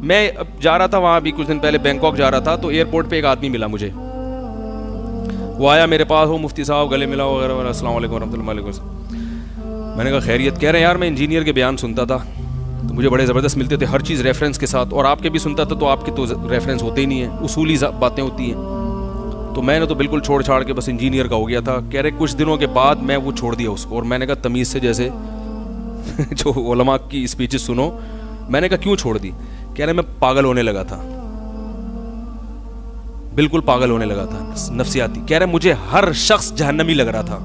मैं जा रहा था वहाँ अभी कुछ दिन पहले, बैंकॉक जा रहा था, तो एयरपोर्ट पे एक आदमी मिला मुझे। वो आया मेरे पास, वो मुफ्ती साहब, गले मिला वगैरह, अस्सलाम वालेकुम रहमतुल्लाहि वबरकातुहू। मैंने कहा खैरियत? कह रहे हैं यार मैं इंजीनियर के बयान सुनता था तो मुझे बड़े ज़बरदस्त मिलते थे, हर चीज़ रेफरेंस के साथ, और आपके भी सुनता था तो आपके तो रेफरेंस होते ही नहीं है, उसूली बातें होती हैं। तो मैंने तो बिल्कुल छोड़ छाड़ के बस इंजीनियर का हो गया था। कह रहे कुछ दिनों के बाद मैं वो छोड़ दिया उसको, और मैंने कहा तमीज़ से जैसे जो उलमा की स्पीचेस सुनो। मैंने कहा क्यों छोड़ दी? कह रहे मैं पागल होने लगा था, बिल्कुल पागल होने लगा था, नफ्सियाती। कह रहे मुझे हर शख्स जहन्नमी लग रहा था,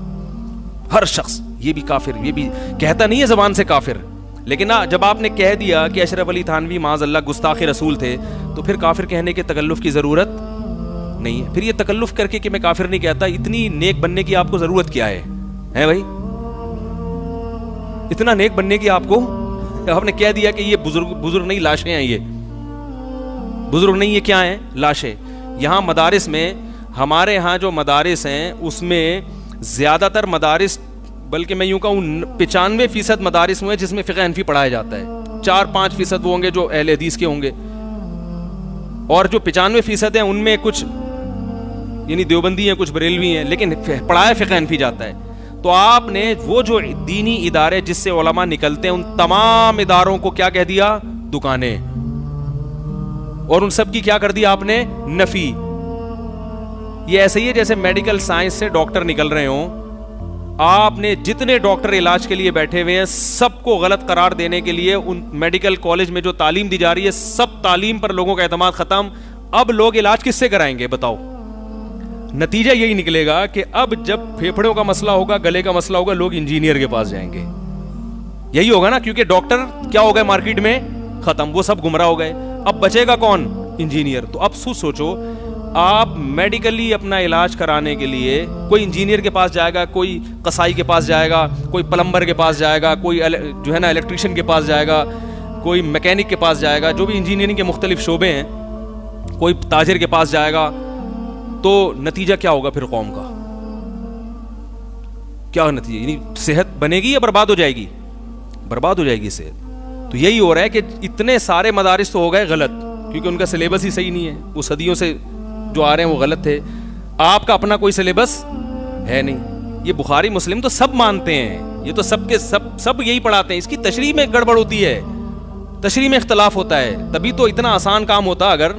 हर शख्स, ये भी काफिर, ये भी कहता नहीं है ज़बान से काफिर, लेकिन ना जब आपने कह दिया कि अशरफ अली थानवी माज़अल्लाह गुस्ताखे रसूल थे, तो फिर काफिर कहने के तकल्लुफ़ की ज़रूरत नहीं है। फिर ये तकल्लुफ़ करके कि मैं काफिर नहीं कहता, इतनी नेक बनने की आपको ज़रूरत क्या है भाई? इतना नेक बनने की आपको, आपने कह दिया कि ये बुजुर्ग नहीं, लाशें हैं, ये बुजुर्ग नहीं, ये क्या हैं? लाशें। यहाँ मदारिस में, हमारे यहाँ जो मदारिस हैं उसमें ज़्यादातर मदारिस, बल्कि मैं यूँ कहूँ 95% मदारिस में जिसमें फ़िक़्ह हनफ़ी पढ़ाया जाता है, 4-5% वो होंगे जो अहले हदीस के होंगे, और जो 95% हैं उनमें कुछ यानी देवबंदी हैं, कुछ बरेलवी हैं, लेकिन पढ़ाया फ़िक़्ह हनफ़ी जाता है। तो आपने वो जो दीनी इदारे जिससे उलमा निकलते हैं, उन तमाम इदारों को क्या कह दिया? दुकानें। और उन सब की क्या कर दिया आपने? नफी। ये ऐसे ही है जैसे मेडिकल साइंस से डॉक्टर निकल रहे हों, आपने जितने डॉक्टर इलाज के लिए बैठे हुए हैं सबको गलत करार देने के लिए उन मेडिकल कॉलेज में जो तालीम दी जा रही है, सब तालीम पर लोगों का एतमाद खत्म। अब लोग इलाज किससे कराएंगे बताओ? नतीजा यही निकलेगा कि अब जब फेफड़ों का मसला होगा, गले का मसला होगा, लोग इंजीनियर के पास जाएंगे। यही होगा ना, क्योंकि डॉक्टर क्या हो गए मार्केट में? खत्म, वो सब गुमराह हो गए। अब बचेगा कौन? इंजीनियर। तो अब सोचो, आप मेडिकली अपना इलाज कराने के लिए कोई इंजीनियर के पास जाएगा, कोई कसाई के पास जाएगा, कोई प्लम्बर के पास जाएगा, कोई जो है ना इलेक्ट्रिशियन के पास जाएगा, कोई मैकेनिक के पास जाएगा, जो भी इंजीनियरिंग के मुख्तलिफ शोबे हैं, कोई ताजिर के पास जाएगा, तो नतीजा क्या होगा फिर कौम का? क्या नतीजा? यानी सेहत बनेगी या बर्बाद हो जाएगी? बर्बाद हो जाएगी सेहत। तो यही हो रहा है कि इतने सारे मदारिस तो हो गए गलत, क्योंकि उनका सिलेबस ही सही नहीं है, वो सदियों से जो आ रहे हैं वो गलत थे। आपका अपना कोई सिलेबस है नहीं। ये बुखारी मुस्लिम तो सब मानते हैं, ये तो सबके सब यही पढ़ाते हैं। इसकी तशरीह में गड़बड़ होती है, तशरीह में इख्तलाफ होता है। तभी तो इतना आसान काम होता अगर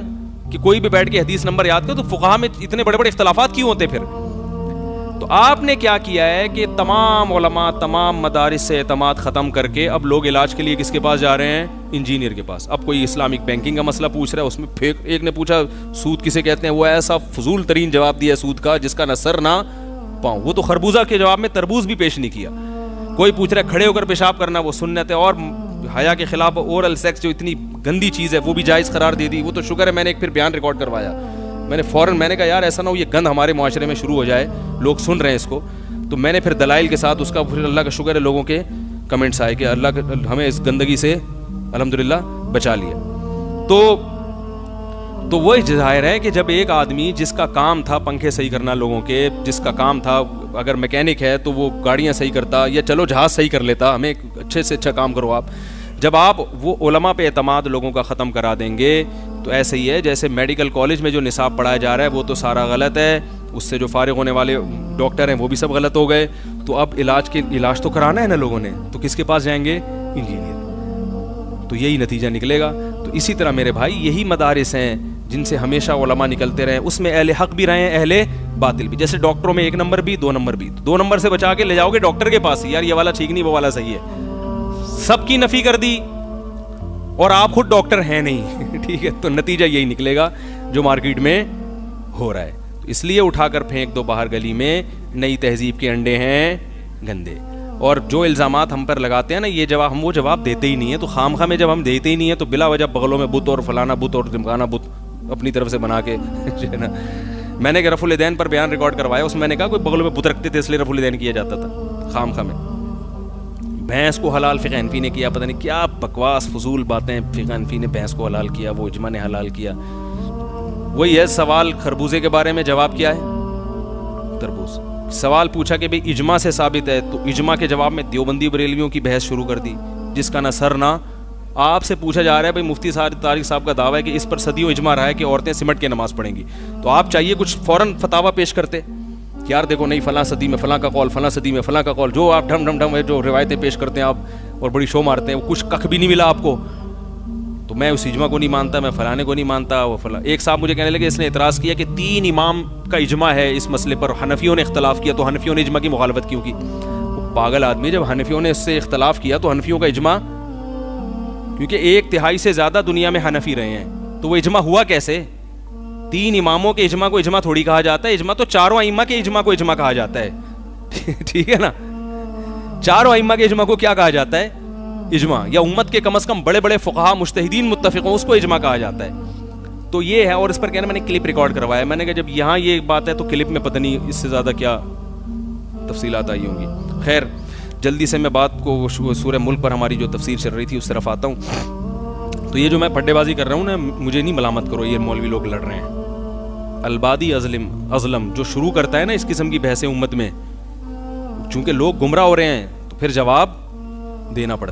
कि कोई भी बैठ के हदीस नंबर याद करे, तो फुक़हा में इतने बड़े बड़े इख्तलाफात क्यों होते फिर? तो आपने क्या किया है कि तमाम उलमा, तमाम मदारिस से एतमाद ख़त्म करके अब लोग इलाज के लिए किसके पास जा रहे हैं? इंजीनियर के पास। अब कोई इस्लामिक बैंकिंग का मसला पूछ रहा है, उसमें फिर एक ने पूछा सूद किसे कहते हैं, वो ऐसा फजूल तरीन जवाब दिया सूद का जिसका न सर ना पाँव। वो तो खरबूजा के जवाब में तरबूज भी पेश नहीं किया। कोई पूछ रहा है खड़े होकर पेशाब करना, वो सुन्नत है, और हया के खिलाफ ओरल सेक्स जो इतनी गंदी चीज़ है वो भी जायज़ करार दे दी। वो तो शुक्र है मैंने एक फिर बयान रिकॉर्ड करवाया, मैंने फ़ौरन मैंने कहा यार ऐसा ना हो ये गंद हमारे माशरे में शुरू हो जाए, लोग सुन रहे हैं इसको। तो मैंने फिर दलाइल के साथ उसका, फिर अल्लाह का शुक्र है लोगों के कमेंट्स आए कि अल्लाह हमें इस गंदगी से अल्हम्दुलिल्लाह बचा लिया। तो वही जाहिर है कि जब एक आदमी जिसका काम था पंखे सही करना लोगों के, जिसका काम था अगर मैकेनिक है तो वो गाड़ियाँ सही करता, या चलो जहाज़ सही कर लेता, हमें अच्छे से अच्छा काम करो आप। जब आप वो उलमा पे एतमाद लोगों का ख़त्म करा देंगे, तो ऐसे ही है जैसे मेडिकल कॉलेज में जो निसाब पढ़ाया जा रहा है वो तो सारा गलत है, उससे जो फारिग होने वाले डॉक्टर हैं वो भी सब गलत हो गए। तो अब इलाज तो कराना है ना लोगों ने, तो किसके पास जाएंगे? इंजीनियर। तो यही नतीजा निकलेगा। तो इसी तरह मेरे भाई यही मदारिस हैं जिनसे हमेशा उलमा निकलते रहे, उसमें अहले हक भी रहे हैं, अहले बातिल भी। जैसे डॉक्टरों में 1 नंबर भी 2 नंबर भी, 2 नंबर से बचा के ले जाओगे डॉक्टर के पास, यार ये वाला ठीक नहीं, वो वाला सही है, सबकी नफी कर दी और आप खुद डॉक्टर हैं नहीं ठीक है, तो नतीजा यही निकलेगा जो मार्केट में हो रहा है। तो इसलिए उठाकर फेंक दो बाहर गली में, नई तहजीब के अंडे हैं गंदे। और जो इल्ज़ामात हम पर लगाते हैं ना, ये जवाब हम वो जवाब देते ही नहीं है। तो खामखा में जब हम देते ही नहीं है तो बिला वजह बगलों में बुत और फलाना बुत और ढिमकाना बुत अपनी तरफ से बना के जो है ना। मैंने एक रफुल-ए-दैन पर बयान रिकॉर्ड करवाया, उसमें मैंने कहा कोई बगलों में बुत रखते थे इसलिए रफुल-ए-दैन किया जाता था खामखा में। भैंस को हलाल फ़िक़्ह हनफ़ी ने किया, पता नहीं क्या बकवास फजूल बातें, फ़िक़्ह हनफ़ी ने भैंस को हलाल किया, वो इजमा ने हलाल किया। वही है सवाल खरबूजे के बारे में, जवाब क्या है? तरबूज। सवाल पूछा कि भाई इजमा से साबित है, तो इजमा के जवाब में देवबंदी बरेलवियों की बहस शुरू कर दी, जिसका ना सर ना आपसे पूछा जा रहा है भाई मुफ्ती तारिक साहब का दावा है कि इस पर सदियों इजमा रहा है कि औरतें सिमट के नमाज पढ़ेंगी, तो आप चाहिए कुछ फौरन फतावा पेश करते कि यार देखो नहीं फलां सदी में फलां का कौल, फलां सदी में फलां का कौल, जो आप ढम ढम ढम जो रिवायतें पेश करते हैं आप और बड़ी शो मारते हैं, वो कुछ कख भी नहीं मिला आपको, तो मैं उस इजमा को नहीं मानता, मैं फलाने को नहीं मानता, वो फला। एक साहब मुझे कहने लगे, इसने एतराज़ किया कि 3 इमाम का इजमा है इस मसले पर, हनफियों ने इख्तलाफ किया, तो हनफियों ने इजमा की मुखालफत क्यों की? वो पागल आदमी, जब हनफियों ने इससे इख्तलाफ किया तो हनफियों का इजमा, क्योंकि 1/3 से ज़्यादा दुनिया में हनफी रहे हैं, तो वो इजमा हुआ कैसे? 3 इमामों के इजमा को इजमा थोड़ी कहा जाता है, इजमा तो 4 अइम्मा के इजमा को इजमा कहा जाता है। ठीक है ना, 4 अइम्मा के इजमा को क्या कहा जाता है? इजमा, या उम्मत के कम से कम बड़े बड़े फुक़हा मुज्तहिदीन मुत्तफ़िक़ हों उसको इजमा कहा जाता है। तो ये है, और इस पर कहना मैंने क्लिप रिकॉर्ड करवाया, मैंने कहा जब यहाँ ये बात है तो क्लिप में पता नहीं इससे ज़्यादा क्या तफसीलात आई होंगी। खैर, जल्दी से मैं बात को सूरह मुल्क पर हमारी जो तफसीर चल रही थी उस तरफ आता हूँ। तो ये जो मैं फड्डेबाजी कर रहा हूँ ना, मुझे नहीं मलामत करो, ये मौलवी लोग लड़ रहे हैं। अलबादी अज़लम जो शुरू करता है ना इस किस्म की बहसें उम्मत में, चूंकि लोग गुमराह हो रहे हैं तो फिर जवाब देना पड़ता है।